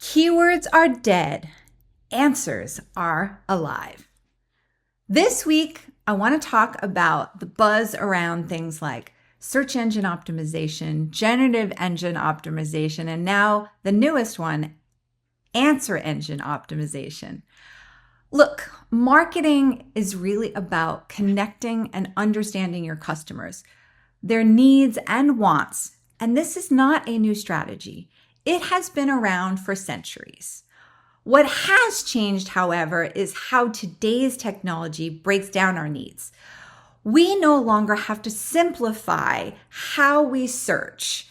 Keywords are dead. Answers are alive. This week, I want to talk about the buzz around things like search engine optimization, generative engine optimization, and now the newest one, answer engine optimization. Look, marketing is really about connecting and understanding your customers, their needs and wants. And this is not a new strategy. It has been around for centuries. What has changed, however, is how today's technology breaks down our needs. We no longer have to simplify how we search.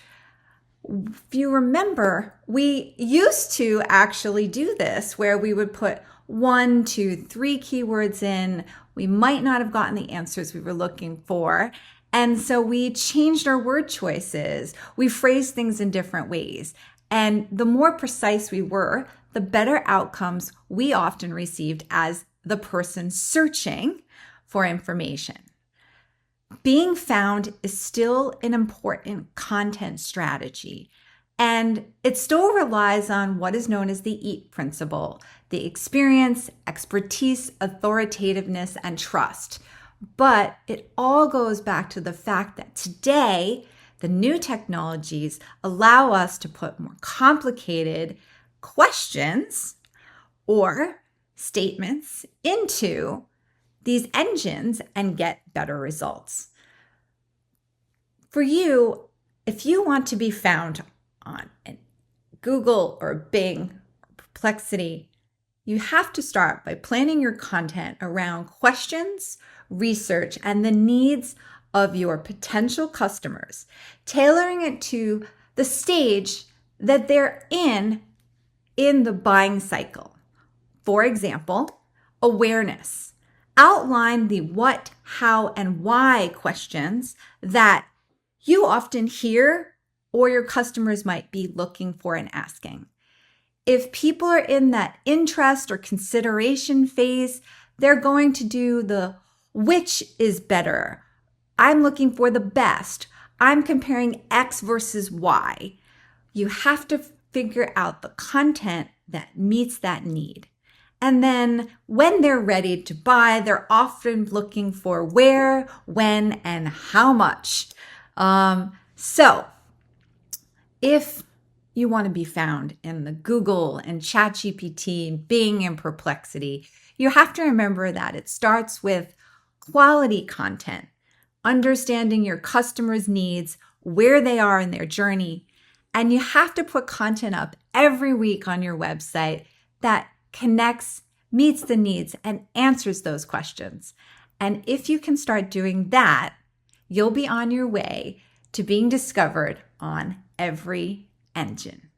If you remember, we used to actually do this where we would put 1, 2, 3 keywords in. We might not have gotten the answers we were looking for. And so we changed our word choices. We phrased things in different ways. And the more precise we were, the better outcomes we often received as the person searching for information. Being found is still an important content strategy, and it still relies on what is known as the EAT principle, the experience, expertise, authoritativeness, and trust. But it all goes back to the fact that today, the new technologies allow us to put more complicated questions or statements into these engines and get better results. For you, if you want to be found on Google or Bing or Perplexity, you have to start by planning your content around questions, research, and the needs of your potential customers, tailoring it to the stage that they're in the buying cycle. For example, awareness. Outline the what, how, and why questions that you often hear or your customers might be looking for and asking. If people are in that interest or consideration phase, they're going to do the which is better. I'm looking for the best. I'm comparing X versus Y. You have to figure out the content that meets that need. And then when they're ready to buy, they're often looking for where, when, and how much. So if you want to be found in the Google and ChatGPT, Bing and Perplexity, you have to remember that it starts with quality content, understanding your customers' needs, where they are in their journey, and you have to put content up every week on your website that connects, meets the needs, and answers those questions. And if you can start doing that, you'll be on your way to being discovered on every engine.